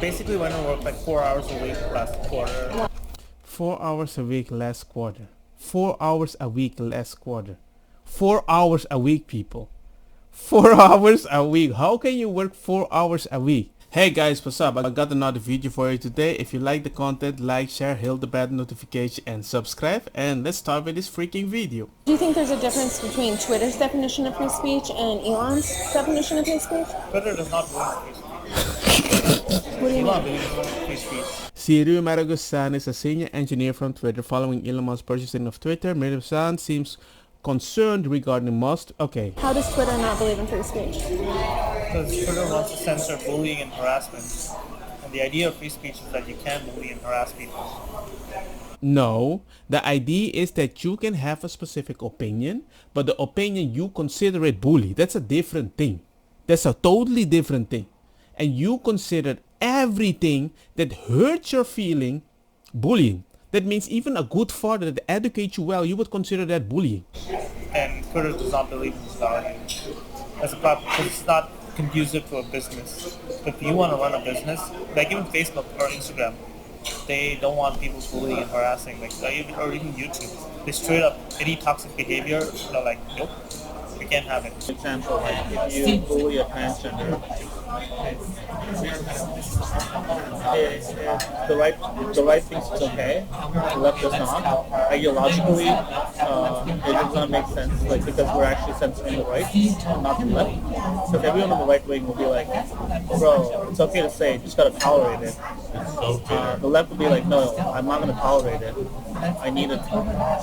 basically went to work like 4 hours a week last quarter. 4 hours a week last quarter. 4 hours a week last quarter. 4 hours a week, people. 4 hours a week. How can you work 4 hours a week? Hey guys, what's up? I got another video for you today. If you like the content, like, share, hit the bell notification and subscribe. And let's start with this freaking video. Do you think there's a difference between Twitter's definition of free speech and Elon's definition of free speech? Twitter does not believe in free speech. What do you Elon mean? believes in free speech. Cyril Maragosan is a senior engineer from Twitter. Following Elon Musk's purchasing of Twitter, Maragosan seems concerned regarding Musk. Okay. How does Twitter not believe in free speech? Because Twitter wants to censor bullying and harassment. And the idea of free speech is that you can bully and harass people. No, the idea is that you can have a specific opinion, but the opinion you consider it bully. That's a different thing. That's a totally different thing. And you consider everything that hurts your feeling bullying. That means even a good father that educates you well, you would consider that bullying. And Twitter does not believe in this value. That's a problem because it's not conducive to a business. If you want to run a business, like even Facebook or Instagram, they don't want people bullying and harassing, or even YouTube. They straight up, any toxic behavior, they're like, nope, we can't have it. For example, like if you bully a transgender, if the right thinks it's okay, the left does not. Ideologically, it does not make sense, like because we're actually censoring the right, not the left. Because everyone on the right wing will be like, bro, it's okay to say, you just gotta tolerate it. The left will be like, no, I'm not gonna tolerate it. I need it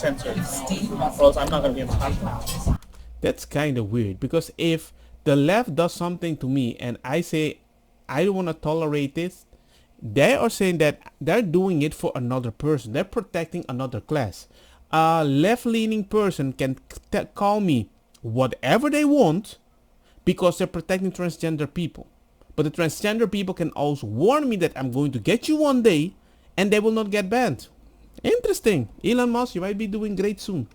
censored, or else I'm not gonna be on the platform. That's kind of weird, because if the left does something to me and I say I don't want to tolerate this, they are saying that they're doing it for another person. They're protecting another class. A left-leaning person can call me whatever they want because they're protecting transgender people. But the transgender people can also warn me that I'm going to get you one day and they will not get banned. Interesting. Elon Musk, you might be doing great soon.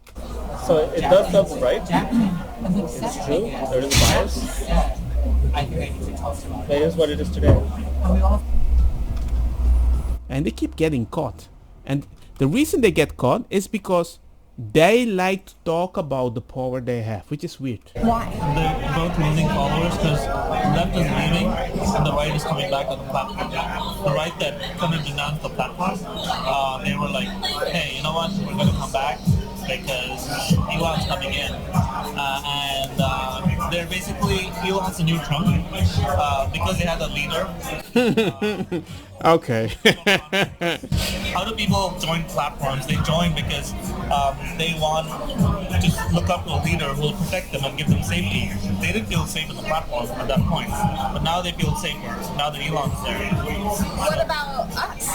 So it does serve the right. It's true. There is a bias. It is what it is today. And they keep getting caught. And the reason they get caught is because they like to talk about the power they have, which is weird. Why? They're both losing followers because the left is leaving and the right is coming back on the platform. The right that kind of denounced the platform, they were like, hey, you know what, we're going to come back because Elon's coming in. And they're basically, Elon's the new Trump because they had a leader. Okay. How do people join platforms? They join because they want to just look up to a leader who will protect them and give them safety. They didn't feel safe on the platform at that point, but now they feel safer now that Elon's there. What about us?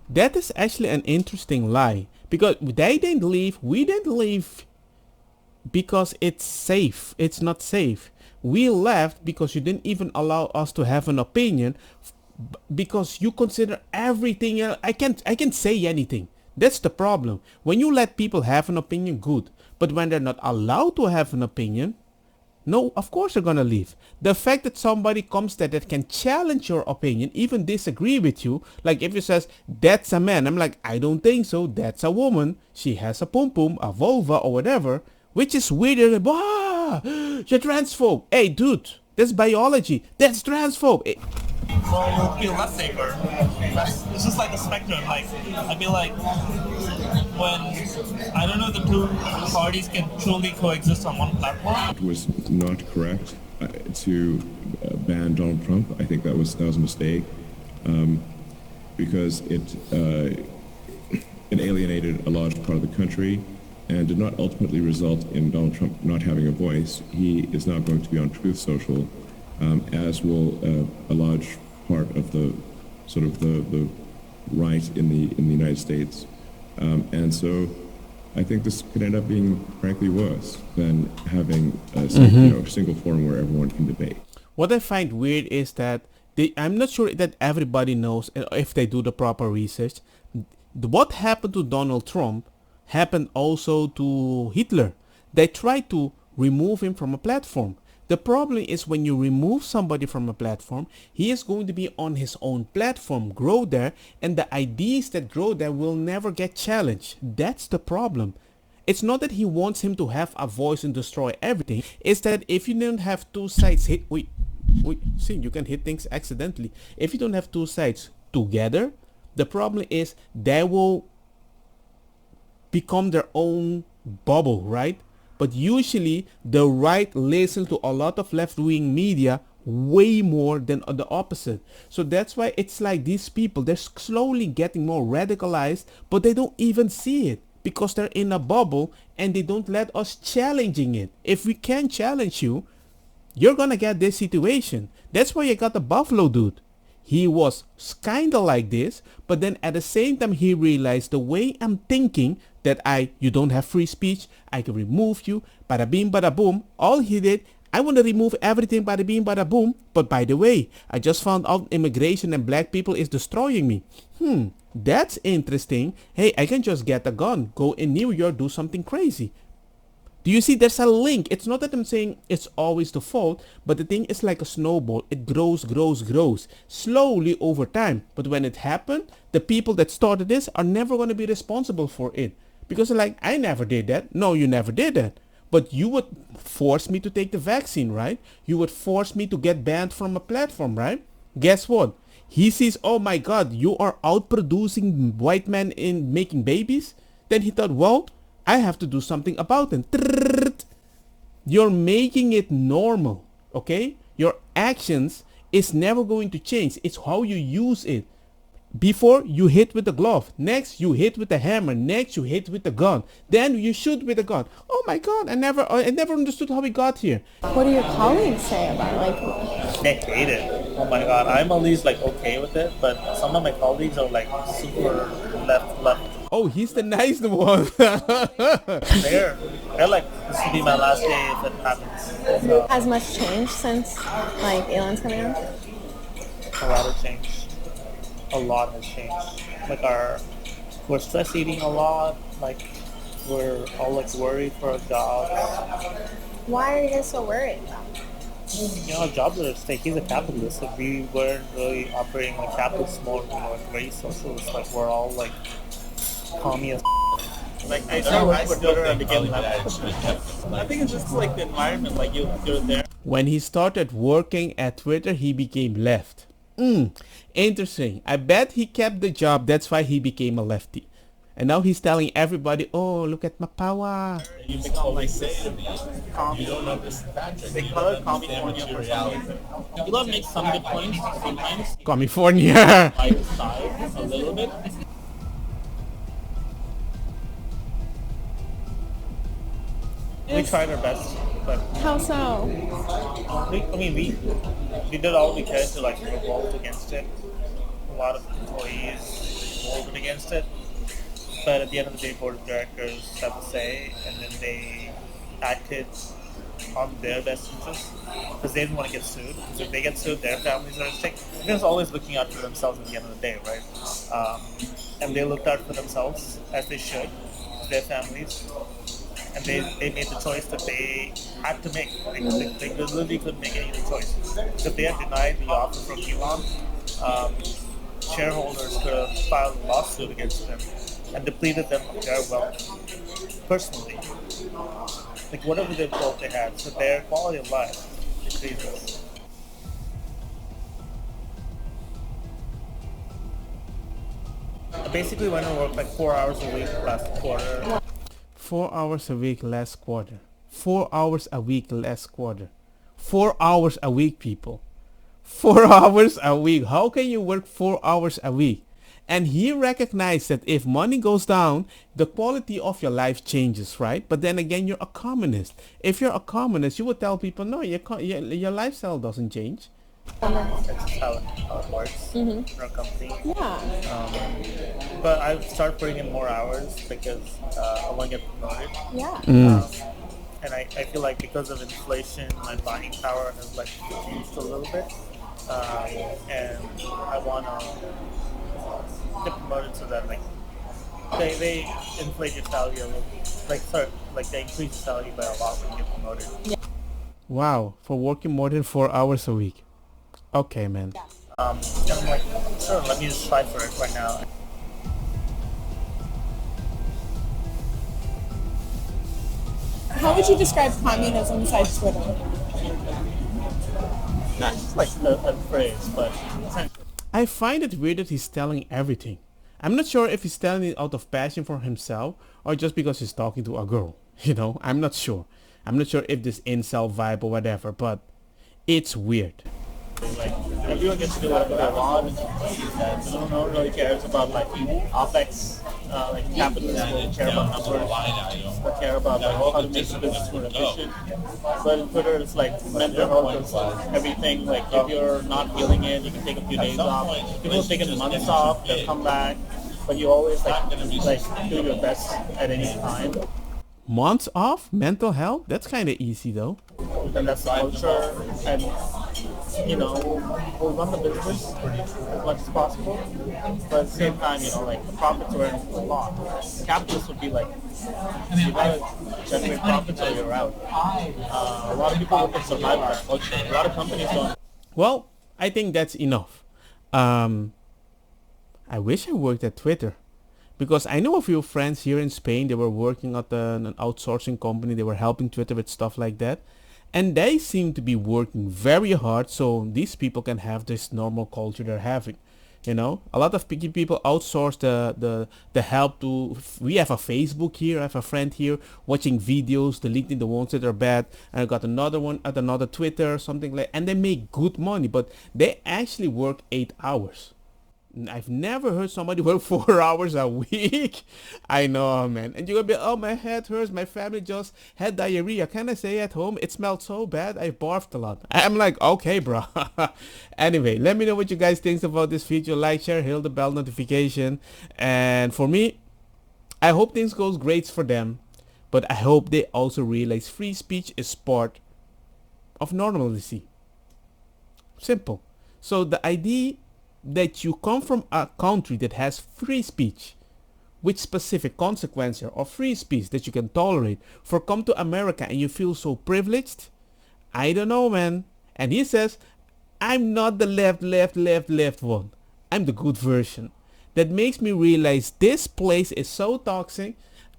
That is actually an interesting lie, because they didn't leave, we didn't leave because it's safe. It's not safe. We left because you didn't even allow us to have an opinion, because you consider everything else. I can't say anything. That's the problem. When you let people have an opinion, good, but when they're not allowed to have an opinion, no, of course they're gonna leave. The fact that somebody comes there that can challenge your opinion, even disagree with you, like if you says that's a man, I'm like, I don't think so, that's a woman, she has a pum pum, a vulva or whatever, which is weirder than, ah, you're transphobe. Hey dude, that's biology, that's transphobe. So you'll feel less safer. It's just like a spectrum. Like I feel like when I don't know the two parties can truly coexist on one platform. It was not correct to ban Donald Trump. I think that was a mistake because it alienated a large part of the country and did not ultimately result in Donald Trump not having a voice. He is now going to be on Truth Social, as will a large part of the sort of the right in the United States, and so I think this could end up being frankly worse than having a single forum where everyone can debate. What I find weird is that I'm not sure that everybody knows if they do the proper research. What happened to Donald Trump happened also to Hitler. They tried to remove him from a platform. The problem is when you remove somebody from a platform, he is going to be on his own platform, grow there, and the ideas that grow there will never get challenged. That's the problem. It's not that he wants him to have a voice and destroy everything. It's that if you don't have two sides hit, see, you can hit things accidentally. If you don't have two sides together, the problem is they will become their own bubble, right? But usually the right listens to a lot of left-wing media way more than the opposite. So that's why it's like these people, they're slowly getting more radicalized, but they don't even see it because they're in a bubble and they don't let us challenging it. If we can challenge you, you're gonna get this situation. That's why you got the Buffalo dude. He was kinda like this, but then at the same time he realized the way I'm thinking that you don't have free speech, I can remove you, bada bing bada boom. All he did, I want to remove everything, bada bing bada boom, but by the way, I just found out immigration and black people is destroying me. That's interesting. Hey, I can just get a gun, go in New York, do something crazy. Do you see there's a link? It's not that I'm saying it's always the fault, but the thing is like a snowball. It grows, slowly over time. But when it happened, the people that started this are never going to be responsible for it. Because they're like, I never did that. No, you never did that. But you would force me to take the vaccine, right? You would force me to get banned from a platform, right? Guess what? He sees, oh my God, you are outproducing white men in making babies. Then he thought, well, I have to do something about it. You're making it normal, okay? Your actions is never going to change. It's how you use it. Before, you hit with the glove. Next, you hit with the hammer. Next, you hit with the gun. Then you shoot with the gun. Oh my God, I never understood how we got here. What do your colleagues say about like? They hate it. Oh my God, I'm at least like okay with it, but some of my colleagues are like super left. Oh, he's the nice one. They're like, this will be my last day if it happens. So, Has much changed since like Elon's coming out? a lot has changed. A lot has changed. Like we're stress eating a lot. Like we're all like worried for our jobs. Why are you guys so worried? You know, our jobs are at stake. He's a capitalist. If we weren't really operating like capitalist mode, we were like very socialist. Like we're all like communist. Like I started working for Twitter and became left. I think it's just like the environment. Like you're there. When he started working at Twitter, he became left. Interesting. I bet he kept the job. That's why he became a lefty. And now he's telling everybody, oh, look at my power. You become like this. You don't understand. They call it California for some reason. Elon makes some good points sometimes. California. Like side a little bit. We tried our best, but How so? we did all we could to like revolt against it. A lot of employees revolted against it, but at the end of the day, board of directors have a say, and then they acted on their best interest because they didn't want to get sued. Because if they get sued, their families are at stake. They're always looking out for themselves at the end of the day, right? And they looked out for themselves as they should, their families. And they made the choice that they had to make. They literally couldn't make any other choice. So if they had denied the offer from Elon, shareholders could have filed a lawsuit against them and depleted them of their wealth personally. Like whatever they thought they had. So their quality of life decreases. I basically went to work like 4 hours a week last quarter. 4 hours a week last quarter. 4 hours a week last quarter. 4 hours a week, people. 4 hours a week. How can you work 4 hours a week? And he recognized that if money goes down, the quality of your life changes, right? But then again, you're a communist. If you're a communist, you would tell people, no, your lifestyle doesn't change. That's just how it works in our company. Yeah. But I start putting in more hours because I want to get promoted. Yeah. And I feel like because of inflation, my buying power has like reduced a little bit. And I want to get promoted so that like they inflate your salary a little. Like they increase your salary by a lot when you get promoted. Wow, for working more than 4 hours a week. Okay, man. I'm like, sure, let me just try for it right now. How would you describe communism besides Twitter? Not just like a phrase, but essentially. I find it weird that he's telling everything. I'm not sure if he's telling it out of passion for himself or just because he's talking to a girl. You know, I'm not sure. I'm not sure if this incel vibe or whatever, but it's weird. Like everyone gets to do whatever they want. No one really cares about like OpEx, like capitalists will care about numbers, will care about like how to make the business more efficient. But in Twitter, it's like mental health is everything. Like if you're not feeling it, you can take a few days off. People have taken months off, they'll come back, but you always like do your best at any time. Months off? Mental health? That's kind of easy though. And that's the culture, and you know, we'll run the business as much as possible, but at the same time, you know, like the profits are in a lot. Capitalists would be like, you gotta generate profits or you're out. A lot of people look at survival as culture. A lot of companies don't. Well, I think that's enough. I wish I worked at Twitter. Because I know a few friends here in Spain, they were working at an outsourcing company, they were helping Twitter with stuff like that. And they seem to be working very hard so these people can have this normal culture they're having. You know, a lot of picky people outsource the help to, we have a Facebook here, I have a friend here watching videos, deleting the ones that are bad, and I got another one at another Twitter, something like, and they make good money, but they actually work 8 hours. I've never heard somebody work 4 hours a week. I know, man. And you're gonna be, oh, my head hurts. My family just had diarrhea. Can I stay at home? It smelled so bad. I barfed a lot. I'm like, okay, bro. Anyway, let me know what you guys think about this video. Like, share, hit the bell notification. And for me, I hope things goes great for them. But I hope they also realize free speech is part of normalcy. Simple. So the idea that you come from a country that has free speech with specific consequences or free speech that you can tolerate for come to America and you feel so privileged, I don't know, man. And he says, I'm not the left one. I'm the good version. That makes me realize this place is so toxic,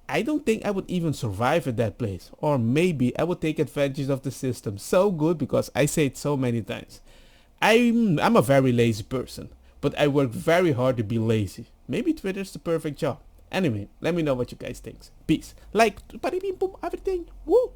I don't think I would even survive at that place. Or maybe I would take advantage of the system so good because I say it so many times. I'm a very lazy person, but I work very hard to be lazy. Maybe Twitter's the perfect job. Anyway, let me know what you guys think. Peace. Like, everything. Woo!